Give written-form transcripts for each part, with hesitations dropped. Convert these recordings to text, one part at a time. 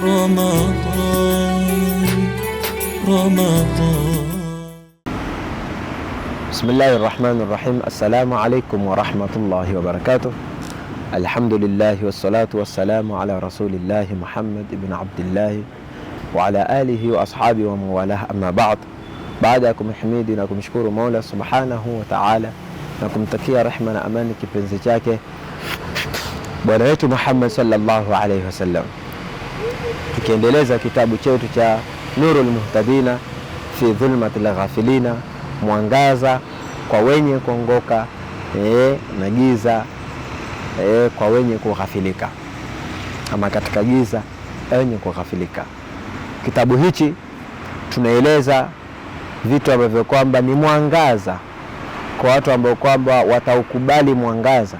رمضان. بسم الله الرحمن الرحيم. السلام عليكم ورحمة الله وبركاته. الحمد لله والصلاة والسلام على رسول الله محمد بن عبد الله وعلى آله وأصحابه وموالاه. أما بعد, baada ya kumhimidi na kumshukuru Mola Subhanahu wa Ta'ala na kumtakia rehema na amani kipenzi chake bwana wetu Muhammad sallallahu alayhi wasallam, tukiendeleza kitabu chetu cha Nurul Muhtadina fi Dhulmatil Ghafilina, mwangaza kwa wenye kuongoka na giza kwa wenye kughafilika, ama katika giza wenye kughafilika. Kitabu hichi tunaeleza vitu ambavyo kwamba ni mwangaza kwa watu ambao kwamba wataukubali mwangaza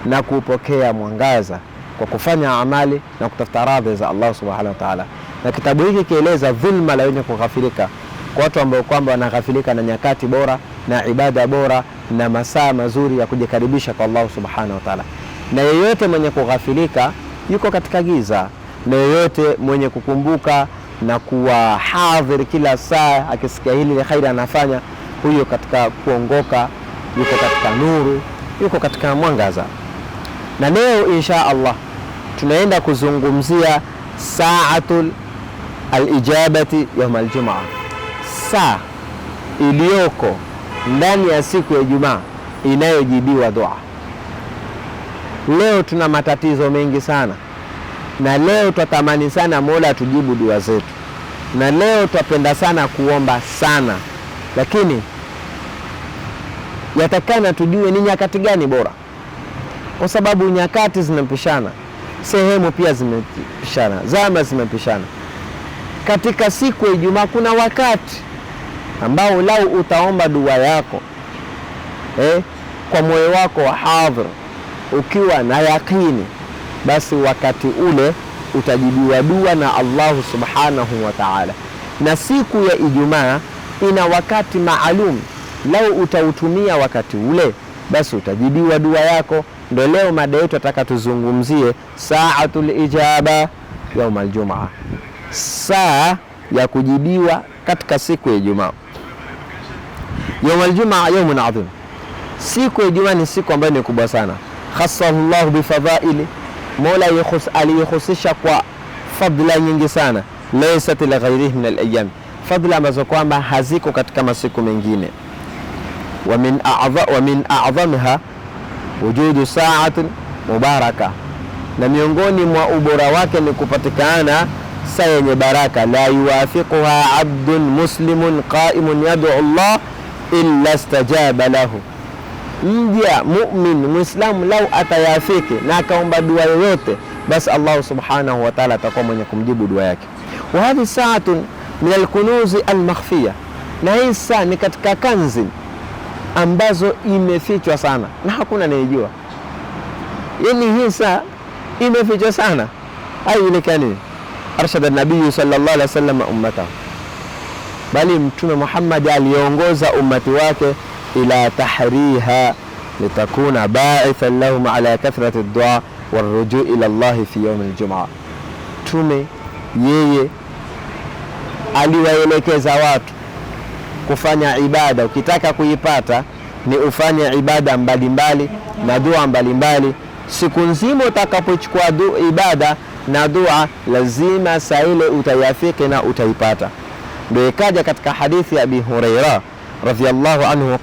na kupokea mwangaza kwa kufanya amali na kutafuta radhi za Allah Subhanahu wa Ta'ala. Na kitabu hiki kieleza dhulma la wenye kughafilika kwa watu ambao kwamba wanaghafilika na nyakati bora na ibada bora na masaa mazuri ya kujikaribisha kwa Allah Subhanahu wa Ta'ala. Na yeyote mwenye kughafilika yuko katika giza, na yeyote mwenye kukumbuka na kuwa hadhir kila saa akisikia hili ni khairi anafanya, huyo katika kuongoka, yuko katika nuru, yuko katika mwangaza. Na leo insha Allah tunaenda kuzungumzia saatul al-ijabati yawm al-jum'a, saa iliyoko ndani ya siku ya Ijumaa inayojibiwa dua. Leo tuna matatizo mengi sana, na leo tutatamani sana Mola tujibu dua zetu, na leo tutapenda sana kuomba sana, lakini yatakana tujue ni nyakati gani bora, kwa sababu nyakati zinapishana, sehemu pia zimepishana, zama zimepishana. Katika siku ya Ijumaa kuna wakati ambao lau utaomba dua yako kwa moyo wako wa hadhir, ukiwa na yakini, basi wakati ule utajibiwa dua na Allah Subhanahu wa Ta'ala. Na siku ya Ijumaa ina wakati maalum, lau utautumia wakati ule basi utajibiwa dua yako. Ndio leo mada yetu nataka tuzungumzie saatul ijaba yaum aljumaa, saa ya kujibiwa katika siku ya Ijumaa. Yaum aljumaa yaumun adhim, siku ya Ijumaa ni siku ambayo ni kubwa sana. Khassahu Allah bifadhaili, Mola aliyehusisha kwa fadla nyingi sana, laysat li ghairihi min al-ayyam, fadla ambazo kwamba haziko katika masiku mengine. Wa min a'dhamha wujudu sa'atin mubaraka, na miongoni mwa ubora wake ni kupatikana saa yenye baraka. La yuwafiquha abdun muslimun qa'imun yad'u Allah illa istajaba lahu, mja mu'min muislamu lau atayafiki na akaomba dua yoyote, basi Allah Subhanahu wa Ta'ala atakuwa mwenye kumjibu dua yake. Wa hadhi sa'atun min al-kunuzi al-makhfiya, na hii saa ni katika kanzi ambazo imefichwa sana na hakuna anayejua. Yani hii saa imefichwa sana, haijulikani. Arshada nabii sallallahu alaihi wasallam ummatahu, bali Mtume Muhammad aliongoza ummati wake ila tahriha litakuna ba'ithan lahum ala kathrati ad-du'a warujuu ila Allah fi yawm al-jum'a. Mtume yeye aliwaelekeza watu kufanya ibada. Ukitaka kuipata ni ufanye ibada mbalimbali na dua mbalimbali. Siku nzima utakapochukua ibada na dua, lazima saa ile utayafiki na utaipata. Ndio ikaja katika hadithi ya Abi Hurairah radhiyallahu anhu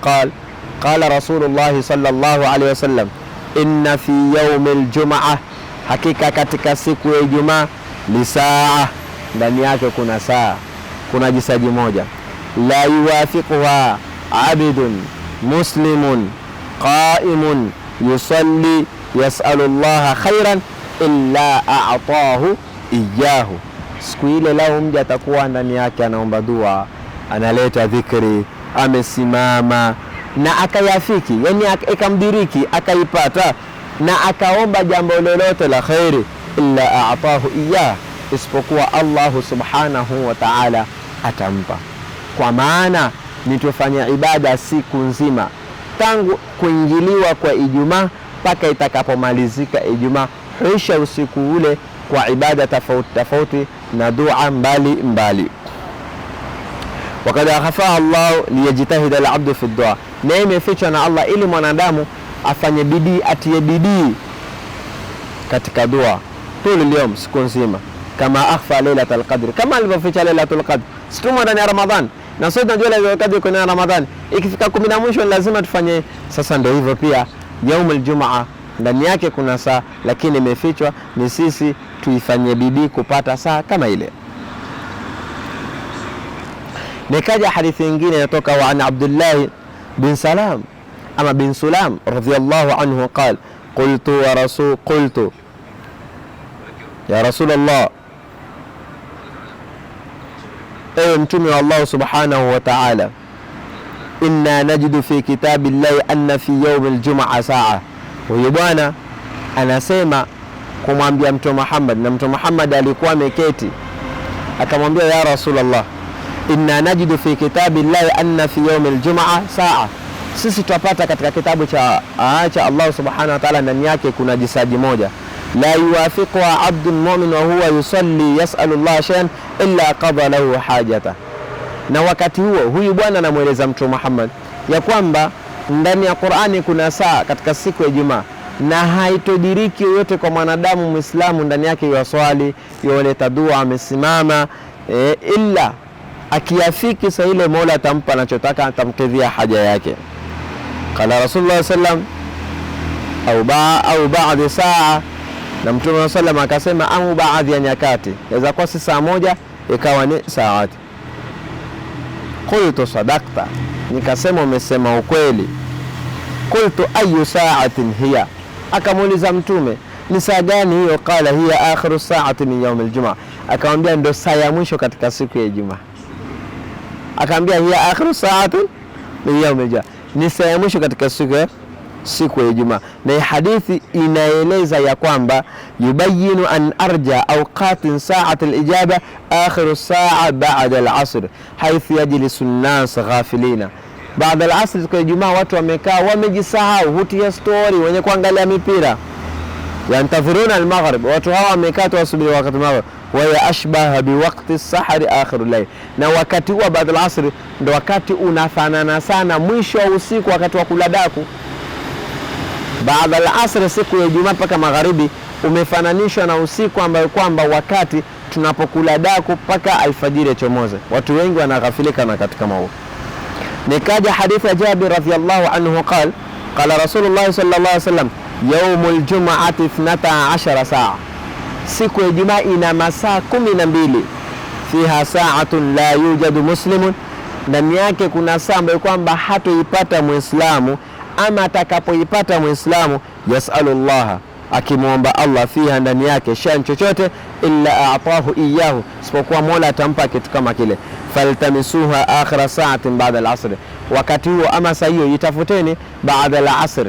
qala Rasulullah sallallahu alaihi wasallam, inna fi yawmil jum'ah, hakika katika siku ya Ijumaa, lisaa, ndani yake kuna saa, kuna jisaji moja, la yuwafiquha abdun muslimun qa'imun yusalli yas'alu Allah khairan illa a'tahu iyyahu. Siku ile lao mja atakuwa ndani yake anaomba dua, analeta dhikri, amesimama na akayafiki, yani ikamdiriki, akaipata na akaomba jambo lolote la khairi, illa a'tahu iyyah, isipokuwa Allah Subhanahu wa Ta'ala atampa. Kwa maana nitofanya ibada siku nzima tangu kuingiliwa kwa Ijumaa mpaka itakapomalizika Ijumaa, huisha usiku ule, kwa ibada tofauti tofauti na dua mbali mbali. Wakad akhafaha Allah liyajtahida al-abdu fi dua, na imefichwa na Allah ili mwanadamu afanye bidii, atie bidii katika dua tuli leo, siku nzima. Kama akhfa lailatul qadr, kama alivyoficha lailatul qadr situmo ndani ya Ramadhani, na sote tunajua lailatul qadr iko ndani ya Ramadhani, ikifika 10 na mwisho lazima tufanye. Sasa ndio hivyo pia yaumul jumaa ndani yake kuna saa, lakini imefichwa, ni sisi tuifanye bidii kupata saa kama ile. Nikaja hadithi nyingine inatoka wa an Abdullah bin Salam ama bin Sulam radhiyallahu anhu qala qultu ya Rasulullah, ewe mtume wa Allah subhanahu wa ta'ala, inna najidu fi kitabillahi anna fi yawm aljumaa saa. Huyu bwana anasema kumwambia Mtume Muhammad, na Mtume Muhammad alikuwa ameketi, akamwambia ya Rasulullah, inna najidu fi kitabillahi anna fi yawm aljumaa saa, sisi tupata katika kitabu cha Allah subhanahu wa ta'ala ndani yake kuna jisaji moja, la yuwafiquha abdun mu'min wa huwa yusalli yas'alu Allah shay'an illa qada lahu hajata. Na wakati huo huyu bwana anamueleza Mtume Muhammad ya kwamba ndani ya Qur'ani kuna saa katika siku ya Ijumaa, na haitodiriki yoyote kwa mwanadamu Muislamu ndani yake yaswali, yoleta dua, amesimama illa akiafiki saa ile Mola atampa anachotaka, atamkidhia haja yake. Qala Rasulullah sallam au baadhi saa, na Mtume sallam akasema au baadhi ya nyakati, inaweza kuwa si saa moja ikawa ni saati. Qultu sadaqta, nikasema umesema ukweli. Qultu ayu sa'atin hiya, akamuuliza Mtume ni saa gani hiyo? Qala hiya akhiru sa'ati min yawm aljumaa, akamwambia ndio saa ya mwisho katika siku ya Ijumaa. Akamwambia hiya akhiru sa'ati min yawm aljumaa, ni saa ya mwisho katika siku ya Ijumaa. Na hadithi inaeleza ya kwamba yubayinu an arja awqatin sa'ati al-ijaba akhiru sa'a ba'da al-'asr haythu yajlisu an-nas ghafilina. Baada al-'asr kwa Ijumaa watu wamekaa wamejisahau, hutia story, wenye kuangalia mipira, yantadhiruna al-maghrib, watu hawa wamekaa tu wasubiri wakati maghrib, wa ya ashbaha bi waqti as-sahri akhir al-layl, na wakati huo baada al-'asr ndio wakati unafanana sana mwisho wa usiku, wakati wa kula daku. Baada al-asr siku ya Ijumaa mpaka magharibi umefananishwa na usiku ambao kwamba wakati tunapokula daku mpaka alfajiri chomoze, watu wengi wanaghafilika na katika mambo. Nikaja hadithi ya Jabir radhiyallahu anhu qala Rasulullah sallallahu alaihi wasallam yawmul jum'ati 12 saa, siku ya Ijumaa ina masaa 12, fiha sa'atun la yujadu muslimun, ndani yake kuna saa ambayo kwamba hatoipata Muislamu, ama atakapoipata Muislamu yasalu Allah, akimuomba Allah fiha ndani yake shan chochote, illa a'tahu iyahu, isipokuwa Mola atampa kitu kama kile. Faltamisuha akhira sa'atin ba'da al-'asr, wakati huo ama saa hiyo itafuteni baada al-'asr.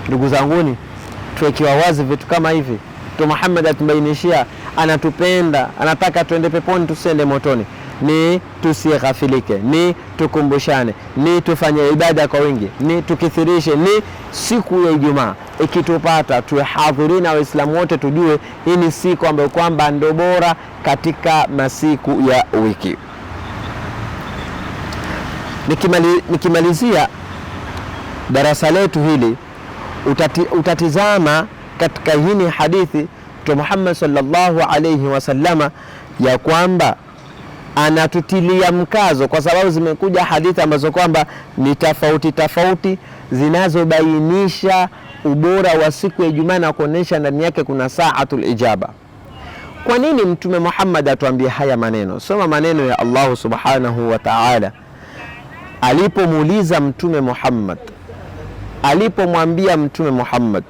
Ndugu zanguni, tuwekiwa wazi vitu kama hivi. Mtume Muhammad atubainishia, anatupenda, anataka tuende peponi tusiende motoni, ni tusighafilike, ni tukumbushane, ni tufanye ibada kwa wingi, ni tukithirishe, ni siku ya Ijumaa ikitupata tuwe hadhirina Waislamu wote, tujue hii ni siku ambayo kwamba ndio bora katika masiku ya wiki. Nikimalizia darasa letu hili, utatizama katika hii hadithi Mtume Muhammad sallallahu alayhi wasallama ya kwamba anatutilia mkazo, kwa sababu zimekuja hadithi ambazo kwamba ni tofauti zinazobainisha ubora wa siku ya Ijumaa na kuonesha ndani yake kuna sa'atul ijaba. Kwa nini Mtume Muhammad atuambie haya maneno? Soma maneno ya Allah subhanahu wa ta'ala alipomuuliza Mtume Muhammad, alipomwambia Mtume Muhammad,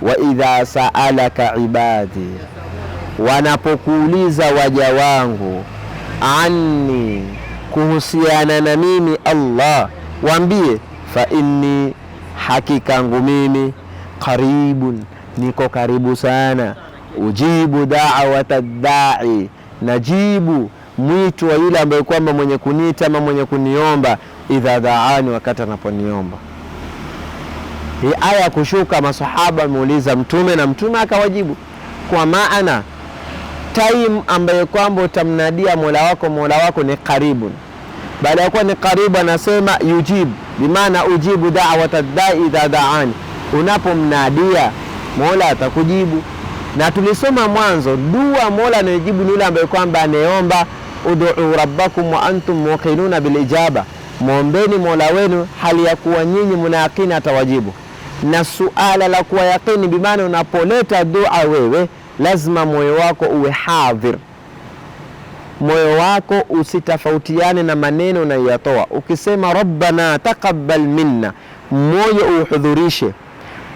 wa idha sa'alaka ibadi, wanapokuuliza waja wangu, anni, kuhusiana na mimi Allah, waambie fa inni, hakikangu mimi, qaribun, niko karibu sana, ujibu da'wata da'i, najibu mwito wa yule ambaye kwamba mwenye kuniita ama mwenye kuniomba, idha da'ani, wakati anaponiomba. Hii aya kushuka, masahaba muuliza Mtume na Mtume akawajibu, kwa maana time ambayo kwamba utamnadia Mola wako ni karibu. Baada ya kuwa ni karibu, anasema yujibu, bimaana ujibu da'wata da'i idha da'ani, unapomnadia Mola atakujibu. Na tulisoma mwanzo dua Mola anayojibu ni yule ambaye kwamba anaomba ud'u rabbakum wa antum muqinuna bil ijaba, muombeni Mola wenu hali ya kuwa nyinyi mnayakini atawajibu. Na suala la kuwa yakini, bimaana unapoleta dua wewe lazima moyo wako uwe hadhir, moyo wako usitafautiane na maneno unayoyatoa. Ukisema rabbana taqabbal minna, moyo uhudhurishe,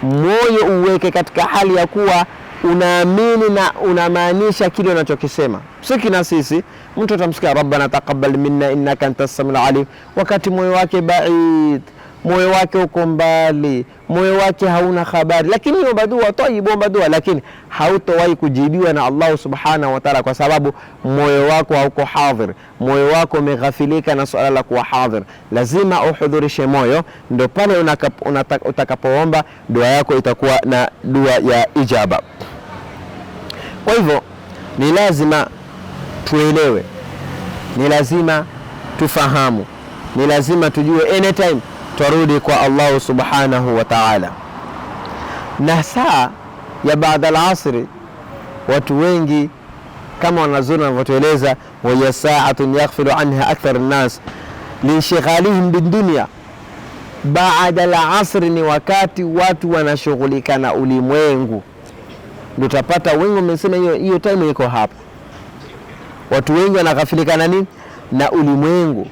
moyo uweke katika hali ya kuwa unaamini na unamaanisha kile unachokisema. Siki na sisi mtu atamsikia rabbana taqabbal minna innaka antas samiul alim, wakati moyo wake baid, moyo wake uko mbali, moyo wake hauna habari, lakini omba dua tayib, omba dua, lakini hautowahi kujibiwa na Allah subhanahu wa ta'ala, kwa sababu moyo wako hauko hadhir, moyo wako umeghafilika na swala la kuwa hadhir. Lazima uhudhurishe moyo, ndio pale utakapoomba dua yako itakuwa na dua ya ijaba. Kwa hivyo ni lazima tuelewe, ni lazima tufahamu, ni lazima tujue anytime turudi kwa Allah subhanahu wa ta'ala. Na saa ya baada al-asri, watu wengi kama wanazuoni wanavyotueleza, wa ya sa'atun yaghfilu anha akthar an-nas linshighalihim bidunya. Baada al-asri ni wakati watu wanashughulika na ulimwengu, ndio utapata wengi wamesema hiyo time iko hapa. Watu wengi wanaghafilika na nini? Na ulimwengu,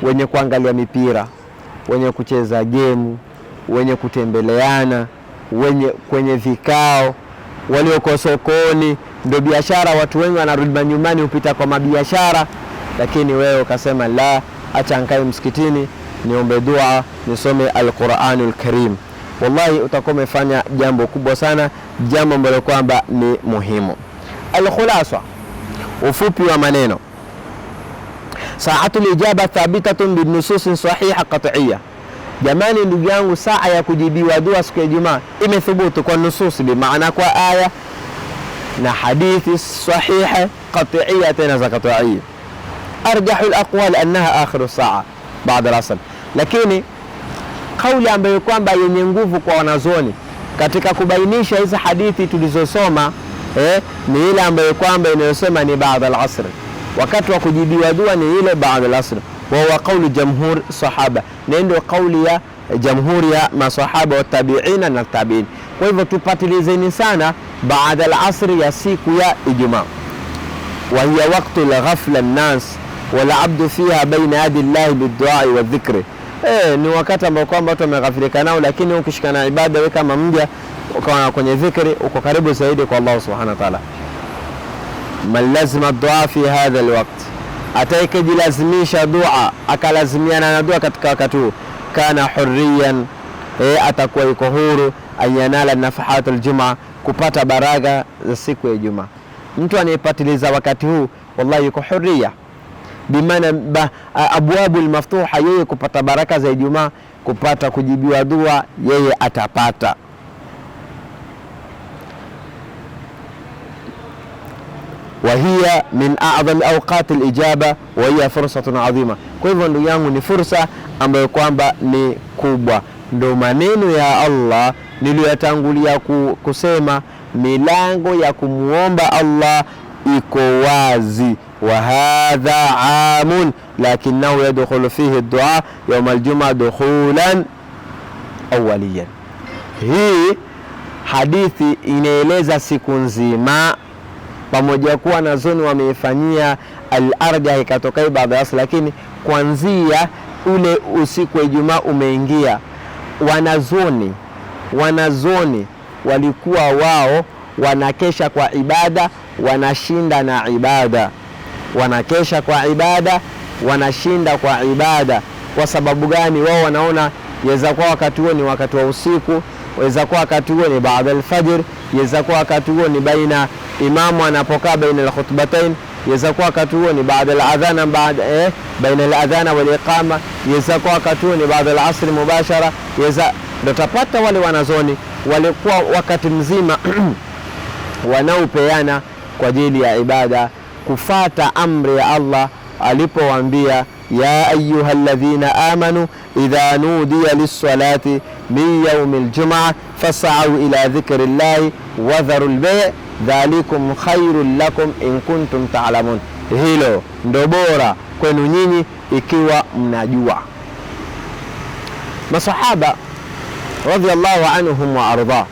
wenye kuangalia mipira, wenye kucheza game, wenye kutembeleana, wenye kwenye vikao, walioko sokoni, ndio biashara. Watu wengi wanarudi manyumbani upita kwa mabiashara, lakini wewe ukasema la, acha nikae msikitini niombe dua, nisome al-Qur'anul Karim. Wallahi utakuwa umefanya jambo kubwa sana, jambo ambalo kwamba ni muhimu. Al-khulasa, ufupi wa maneno, sa'atul ijaba thabitatun bin nusus sahiha qat'iyya. Jamani ndugu yangu, saa ya kujibiwa dua siku ya Ijumaa imethubutu kwa nusus, bi maana kwa aya na hadithi sahiha qat'iyya, tena za qat'iyya. Arjahu al-aqwal annaha akhiru saa baada al-asr, lakini kauli ambayo kwamba yenye nguvu kwa wanazuoni katika kubainisha hizi hadithi tulizosoma ni ile ambayo kwamba inayosema ni baada al-asr, wakati wa kujibiwa dua ni ile baada al-asr. Wa huwa qawlu jamhur sahaba, na ndio kauli ya jamhuri ya masahaba wa tabi'ina na tabi'in. Kwa hivyo tupatilizeni sana baada al-asr ya siku ya Ijumaa. Wa hiya waqtu al-ghafla an-nas wal 'abdu fiha baina yadi Allah bid-du'a wa dhikri. Ni wakati ambao kwamba watu wameghafilika nao, lakini ukishikana ibada wewe kama mja kwenye dhikri uko karibu zaidi kwa Allah subhanahu wa ta'ala. Man lazima dua fi hadha alwaqt, atakayejilazimisha dua akalazimiana na dua katika wakati huu, kana hurriyan, atakuwa yuko huru, ayanala nafahat aljumaa, kupata baraka za siku ya Ijumaa. Mtu anayepatiliza wakati huu wallahi yuko hurriya, bimaana abwabu almaftuha, yeye kupata baraka za Ijumaa, kupata kujibiwa dua yeye atapata. وهي من أعظم أوقات الإجابة وهي فرصة عظيمة. Kwa hivyo ndugu yangu, ni fursa ambayo kwamba ni kubwa. Ndio maneno ya Allah niliyotangulia kusema, milango ya kumuomba Allah iko wazi. Wa hadha amun lakinahu yadkhulu fihi ad-du'a yawm al-jum'a dukhulan awwaliyan. Hii hadithi inaeleza siku nzima, pamoja kuwa na zoni wameifanyia al-arjah ikatokea baada ya, lakini kuanzia ule usiku wa Ijumaa umeingia, wanazoni walikuwa wao wanakesha kwa ibada, wanashinda na ibada, wanakesha kwa ibada, wanashinda kwa ibada. Kwa sababu gani? Wao wanaona yaweza kuwa wakati huo ni wakati wa usiku, yaweza kuwa wakati huo ni baada al-fajr, yaweza kuwa wakati huo ni baina imamu anapokaa baina al-khutbatain, yaweza kuwa wakati huo ni baada al-adhana, baina al-adhana wal iqama, yaweza kuwa wakati huo ni baada al-asr mubashara. Ndio tapata wale wanazoni walikuwa wakati mzima wanaopeana kwa ajili ya ibada, kufata amri ya Allah alipowaambia ya ayyuhalladhina amanu idha nudiya lis-salati min yawmil jum'ah fas'au ila dhikrillahi wa dharul bay' dhalikum khairul lakum in kuntum ta'lamun. Hilo ndo bora kwenu nyinyi ikiwa mnajua. Masahaba radhiyallahu anhum wa arda,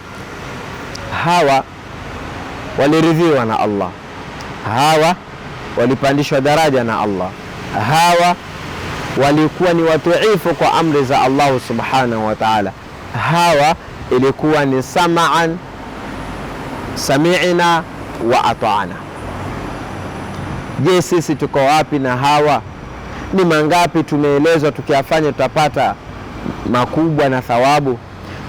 hawa waliridhiwa na Allah, hawa walipandishwa daraja na Allah, hawa walikuwa ni watuifu kwa amri za Allah subhanahu wa ta'ala, hawa ilikuwa ni sami'na wa ata'na. Je, sisi tuko wapi na hawa? Ni mangapi tumeelezwa tukiyafanya tutapata makubwa na thawabu?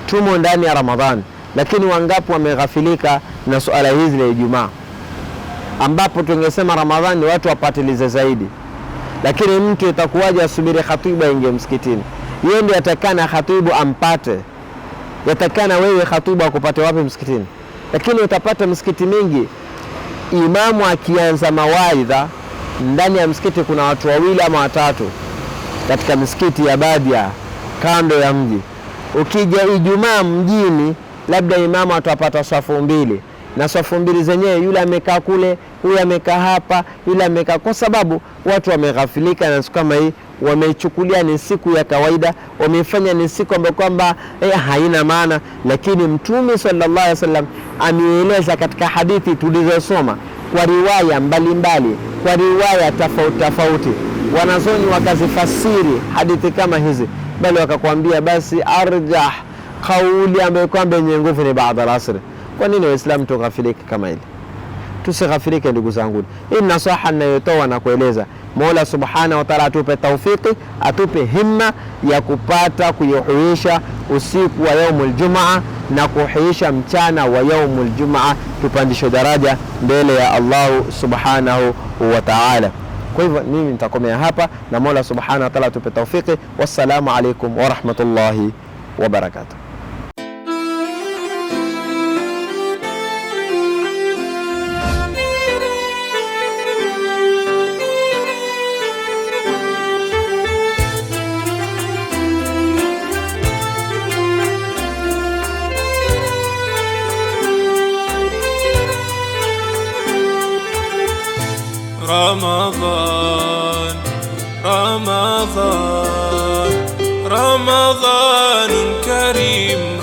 Tumo ndani ya Ramadhani, lakini wangapi wameghafilika na suala hizi la Ijumaa, ambapo tungesema Ramadhani watu wapatilize zaidi. Lakini mtu itakuwaje asubiri khatibu aingie msikitini? Yeye ndiye atakana khatibu ampate. Yatakana wewe khatibu akupate wapi msikitini? Lakini utapata msikiti mingi imamu akianza mawaidha, ndani ya msikiti kuna watu wawili ama watatu, katika msikiti ya Badia kando ya mji. Ukija Ijumaa mjini, labda imamu atapata safu mbili, na safu mbili zenyewe yule amekaa kule, huyu amekaa hapa, yule amekaa, kwa sababu watu wameghafilika na siku kama hii, wameichukulia ni siku ya kawaida, wamefanya ni siku ambayo kwamba haina maana. Lakini Mtume sallallahu alaihi wasallam ameeleza katika hadithi tulizosoma kwa riwaya mbalimbali, kwa riwaya tofauti tofauti, wanazoni wakazifasiri hadithi kama hizi, bali wakakwambia basi arjah kauli ambayo kwamba yenye nguvu ni baada al-asr. Kwa nini Waislamu tughafilike kama hili? Tusighafilike ndugu zangu. Hii nasaha ninayotoa na kueleza, Mola subhanahu wa ta'ala atupe taufiki, atupe himma ya kupata kuhuisha usiku wa yaumul jumaa na kuhuisha mchana wa yaumul jumaa, tupandishe daraja mbele ya Allah subhanahu wa ta'ala. Kwa hivyo mimi nitakomea hapa, na Mola subhanahu wa ta'ala atupe taufiki. Wassalamu alaikum wa rahmatullahi wa barakatuh. رمضان رمضان رمضان كريم